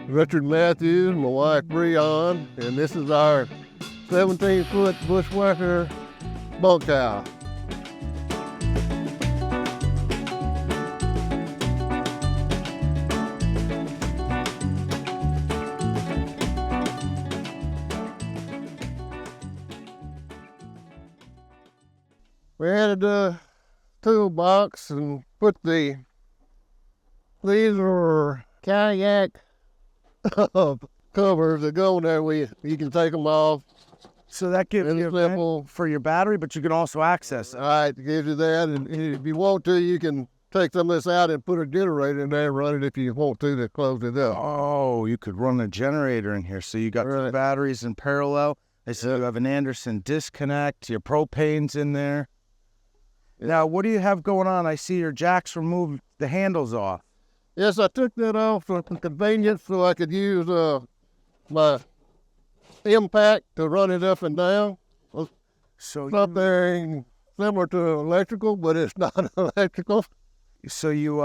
Richard Matthews, my wife Reon, and this is our 17-foot Bushwhacker bunk house. We added a toolbox and put these are kayak covers that go in there. You can take them off. So that gives you a vent for your battery, but you can also access it. All right, it gives you that, and if you want to, you can take some of this out and put a generator in there and run it if you want to close it up. Oh, you could run a generator in here. So you got two batteries in parallel. I see you have an Anderson disconnect. Your propane's in there. Now, what do you have going on? I see your jacks removed, the handles off. Yes, I took that off for convenience so I could use my impact to run it up and down. So something similar to electrical, but it's not electrical. So you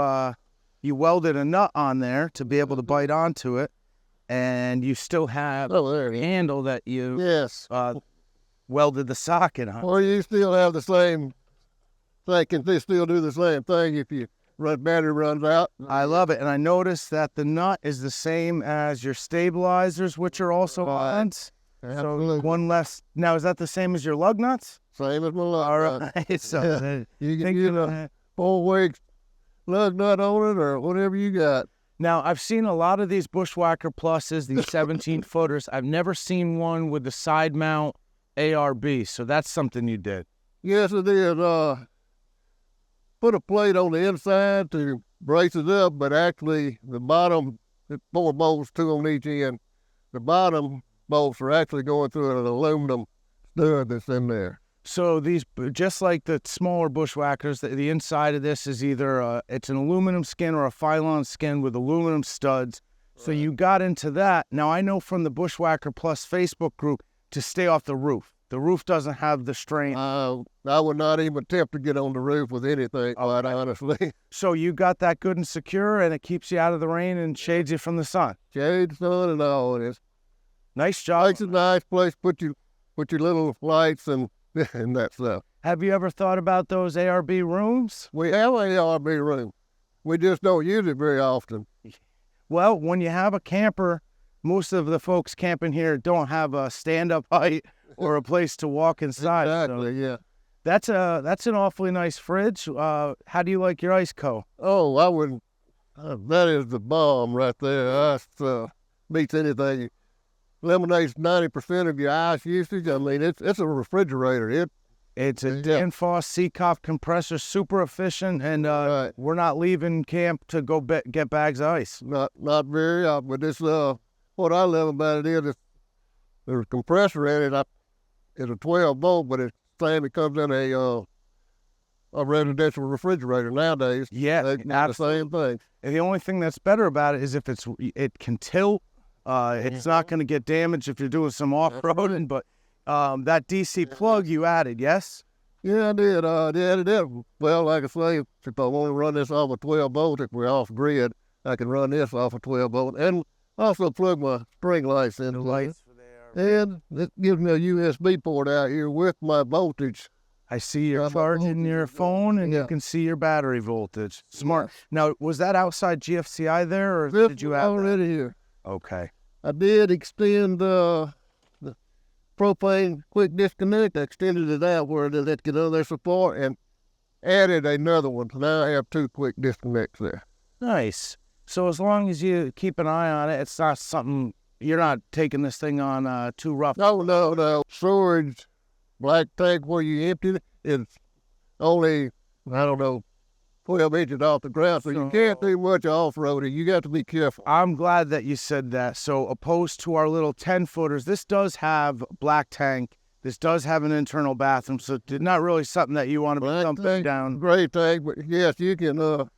welded a nut on there to be able to bite onto it, and you still have the handle that you welded the socket on. Or you still have the same thing, can still do the same thing if your battery runs out. I love it, and I noticed that the nut is the same as your stabilizers, which are also nuts. So one less. Now, is that the same as your lug nuts? Same as my lug nuts. All right. So you can use a 4-way lug nut on it or whatever you got. Now, I've seen a lot of these Bushwhacker Pluses, these 17-footers. I've never seen one with the side mount ARB, so that's something you did. Yes, it is. Put a plate on the inside to brace it up, but actually the bottom, 4 bolts, 2 on each end. The bottom bolts are actually going through an aluminum stud that's in there. So these, just like the smaller Bushwhackers, the inside of this is either it's an aluminum skin or a Phylon skin with aluminum studs. So you got into that. Now, I know from the Bushwhacker Plus Facebook group to stay off the roof. The roof doesn't have the strain. I would not even attempt to get on the roof with anything, quite honestly. So you got that good and secure, and it keeps you out of the rain and shades you from the sun. Shades, sun, and all it is. Nice job. It's a nice place. Put your little lights and that stuff. Have you ever thought about those ARB rooms? We have an ARB room. We just don't use it very often. Well, when you have a camper, most of the folks camping here don't have a stand-up height or a place to walk inside. Exactly, so that's an awfully nice fridge. How do you like your ice co? Oh, I wouldn't. That is the bomb right there. Ice beats anything. Eliminates 90% of your ice usage. I mean, it's a refrigerator. It's a Danfoss Seacoff compressor, super efficient, and we're not leaving camp to go get bags of ice. Not very, but this what I love about it is there's a compressor in it. It's a 12-volt, but it's same. It comes in a residential refrigerator nowadays. Yeah, the same thing. And the only thing that's better about it is if it can tilt. It's not going to get damaged if you're doing some off-roading, but that DC plug you added, yes? Yeah, I did. I added it. Well, like I say, if I want to run this off a 12-volt, if we're off-grid, I can run this off a 12-volt and also plug my string lights in. And it gives me a USB port out here with my voltage. I see you're charging your phone, and you can see your battery voltage. Smart. Now, was that outside GFCI there, or did you have already here? Okay. I did extend the propane quick disconnect. I extended it out where it could on their support and added another one. Now I have 2 quick disconnects there. Nice. So as long as you keep an eye on it, it's not something, you're not taking this thing on too rough. No. Storage, black tank where you empty it, it's only, 12 inches off the ground, so you can't do much off-roading. You got to be careful. I'm glad that you said that. So opposed to our little 10-footers, this does have black tank. This does have an internal bathroom, so it's not really something that you want to be dumping down. Great tank, but yes, you can,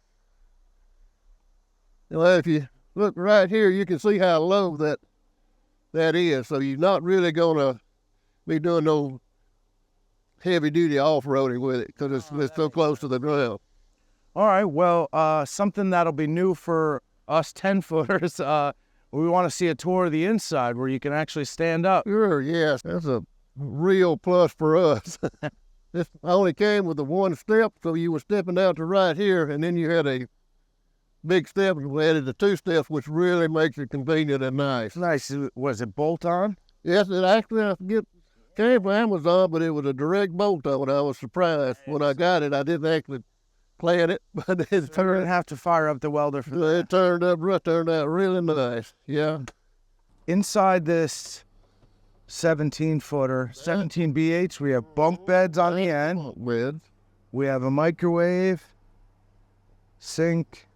if you look right here, you can see how low that is. So you're not really going to be doing no heavy-duty off-roading with it because it's so close to the ground. All right, well, something that'll be new for us 10-footers, we want to see a tour of the inside where you can actually stand up. Sure, yes. That's a real plus for us. This only came with the one step, so you were stepping out to right here, and then you had a big step, and we added the 2 steps, which really makes it convenient and nice. Nice. Was it bolt-on? Yes, it actually, came from Amazon, but it was a direct bolt on it. I was surprised. When I got it, I didn't actually plan it, but it You didn't turned, have to fire up the welder for that. it turned out really nice. Yeah. Inside this 17-footer, 17BH, we have bunk beds on the end. Beds. We have a microwave, sink,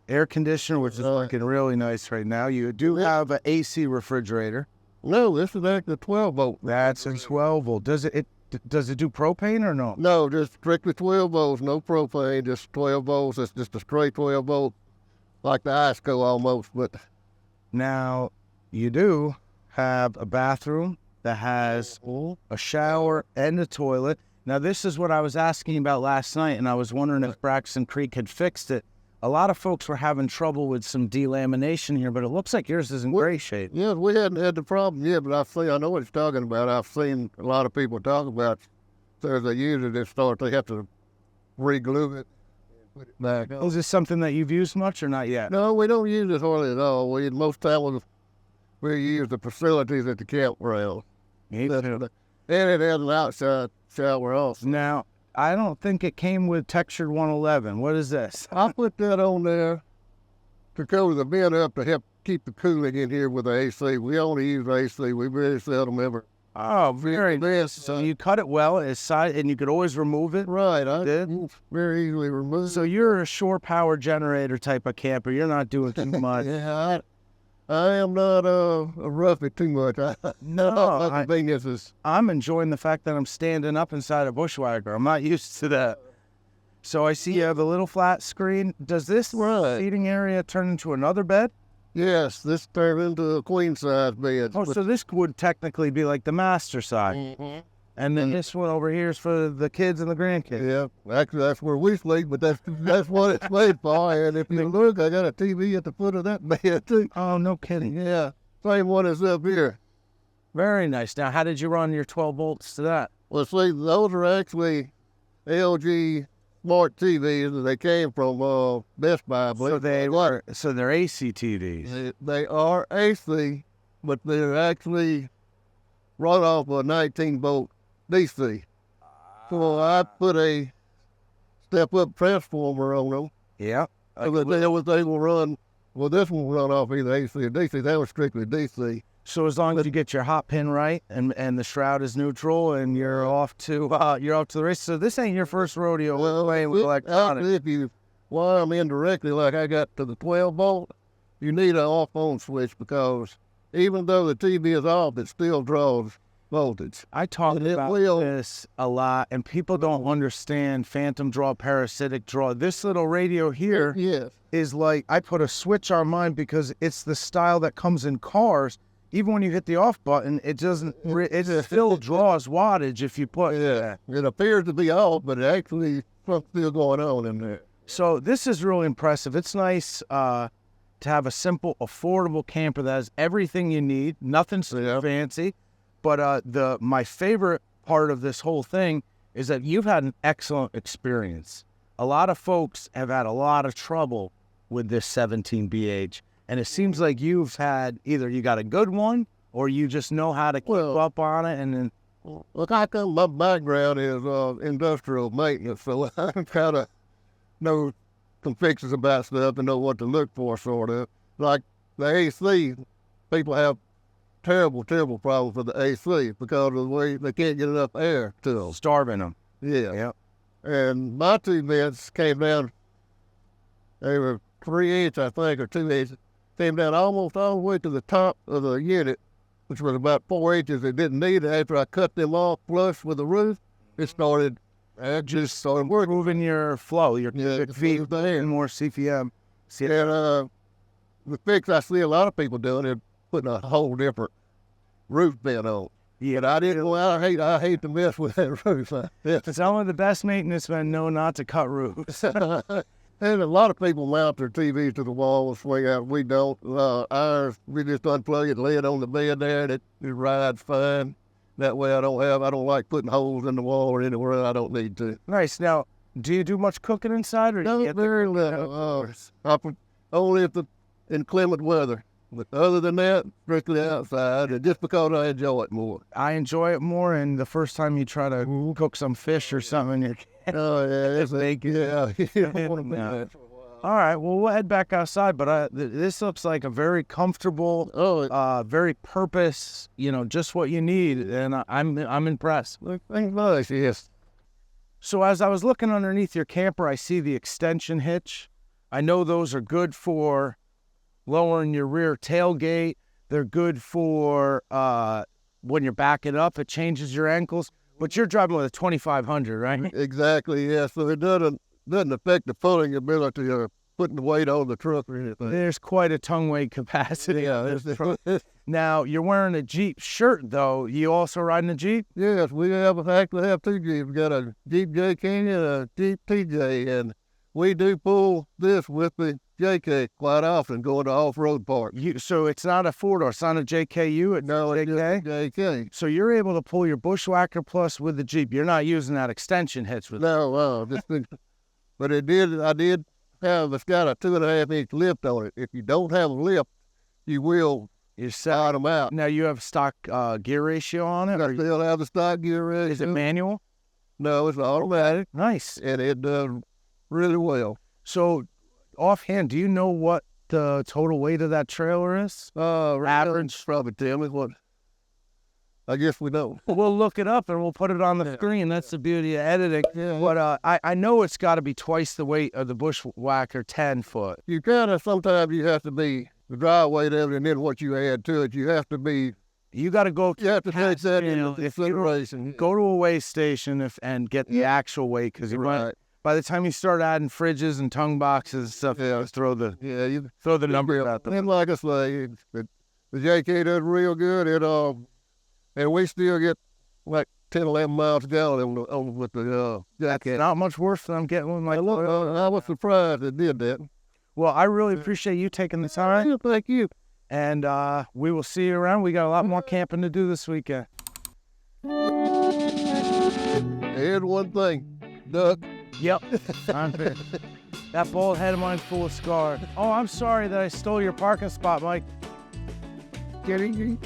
air conditioner, which is looking really nice right now. You do have an AC refrigerator. No, this is actually a 12-volt. That's a 12 volt. Does it do propane or no? No, just strictly 12 volts, no propane, just 12 volts. It's just a straight 12 volt, like the ISCO almost. But Now, you do have a bathroom that has a shower and a toilet. Now, this is what I was asking about last night, and I was wondering if Braxton Creek had fixed it. A lot of folks were having trouble with some delamination here, but it looks like yours is in great shape. yeah, we hadn't had the problem yet, but I know what he's talking about. I've seen a lot of people talk about, so as they use it, they have to re-glue it and put it back on. Is this something that you've used much or not yet? No, we don't use it hardly at all. Most times we use the facilities at the campground. Me too. And it has an outside shower also. Now, I don't think it came with textured 111. What is this? I put that on there to cover the vent up to help keep the cooling in here with the AC. We only use AC. We very seldom ever. Oh, very nice. This, So you cut it well, and you could always remove it. right. I did? very easily remove. So you're a shore power generator type of camper. You're not doing too much. Yeah, I am not a rough it too much. No, My convenience is. I'm enjoying the fact that I'm standing up inside a Bushwhacker. I'm not used to that. So I see you have a little flat screen. Does this seating area turn into another bed? Yes, this turned into a queen size bed. Oh, so this would technically be like the master side. Mm-hmm. And then this one over here is for the kids and the grandkids. Yeah, actually that's where we sleep, but that's what it's made for. And if you look, I got a TV at the foot of that bed too. Oh, no kidding. Yeah, same one as up here. Very nice. Now, how did you run your 12 volts to that? Well, see, those are actually LG smart TVs. They came from Best Buy, I believe. So they're AC TVs. They are AC, but they're actually run off a 19-volt DC. So I put a step-up transformer on them. Yeah. So that they will run. Well, this one will run off either AC or DC. That was strictly DC. So as long as you get your hot pin right and the shroud is neutral and you're off to the race. So this ain't your first rodeo playing with electronics. If you wire them in directly like I got to the 12 volt, you need an off-on switch because even though the TV is off, it still draws voltage. I talk about this a lot, and people don't understand phantom draw, parasitic draw. This little radio here is like, I put a switch on mine because it's the style that comes in cars. Even when you hit the off button, it still draws wattage if you put. Yeah, it appears to be off, but actually something's still going on in there. So this is really impressive. It's nice to have a simple, affordable camper that has everything you need, nothing fancy. But my favorite part of this whole thing is that you've had an excellent experience. A lot of folks have had a lot of trouble with this 17BH, and it seems like you've had either you got a good one or you just know how to keep up on it. And then, look, my background is industrial maintenance, so I kind of know some fixes about stuff and know what to look for, sort of. Like the AC, people have terrible problems with the AC because of the way they can't get enough air to them. Starving them. Yeah. Yep. And my 2 vents came down, they were 3 inch, I think, or 2 inch, came down almost all the way to the top of the unit, which was about 4 inches. It didn't need it. After I cut them off flush with the roof, it started working. Moving your flow, your feet, and more CFM. And the fix I see a lot of people doing is putting a whole different roof vent on. Yeah, but I didn't. Well, I hate to mess with that roof. Some of the best maintenance men know not to cut roofs. And a lot of people mount their TVs to the wall and swing out. We don't. Ours, we just unplug it, lay it on the bed there, and it rides fine. That way I don't like putting holes in the wall or anywhere I don't need to. Nice. Now, do you do much cooking inside? Or No, very little. Only if the inclement weather. But other than that, strictly outside, and just because I enjoy it more. I enjoy it more, and the first time you try to cook some fish or something, you can't. Oh, yeah, it's bacon. Yeah, you don't want to do Yeah. that for a while. All right, well, we'll head back outside, but this looks like a very comfortable, very purpose, just what you need, and I'm impressed. Thanks much, yes. So as I was looking underneath your camper, I see the extension hitch. I know those are good for lowering your rear tailgate. They're good for when you're backing up, it changes your ankles. But you're driving with a 2500, right? Exactly, yeah. So it doesn't affect the pulling ability or putting the weight on the truck or anything. There's quite a tongue weight capacity. Yeah. Now, you're wearing a Jeep shirt, though. You also riding a Jeep? Yes, we actually have two Jeeps. We got a Jeep J Canyon and a Jeep TJ, and we do pull this with the JK quite often going to off-road parks. So it's not a four-door, it's not a JKU, it's No, it's JK? just a JK. So you're able to pull your Bushwhacker Plus with the Jeep. You're not using that extension hitch with it. No, but I did have, it's got a 2.5-inch lift on it. If you don't have a lift, you will slide them out. Now you have stock gear ratio on it? I still have the stock gear ratio. Is it manual? No, it's automatic, Nice. and it does really well. So offhand, do you know what the total weight of that trailer is? Average, probably tell me what. I guess we don't. We'll look it up and we'll put it on the screen. That's the beauty of editing. Yeah. But I know it's got to be twice the weight of the Bushwhacker 10-foot. You sometimes you have to be the dry weight of it, and then what you add to it, you have to be. You got to go. You have to take that into if you consideration. go to a weigh station and get the actual weight, because by the time you start adding fridges and tongue boxes and stuff, just throw the number out there. And like I say, the JK does real good. And we still get like 10, 11 miles a gallon with the That's JK. not much worse than I'm getting with my. I was surprised it did that. Well, I really appreciate you taking the time. Yeah, thank you. And we will see you around. We got a lot more camping to do this weekend. Here's one thing, duck. Yep. That bald head of mine's full of scars. Oh, I'm sorry that I stole your parking spot, Mike. Kidding?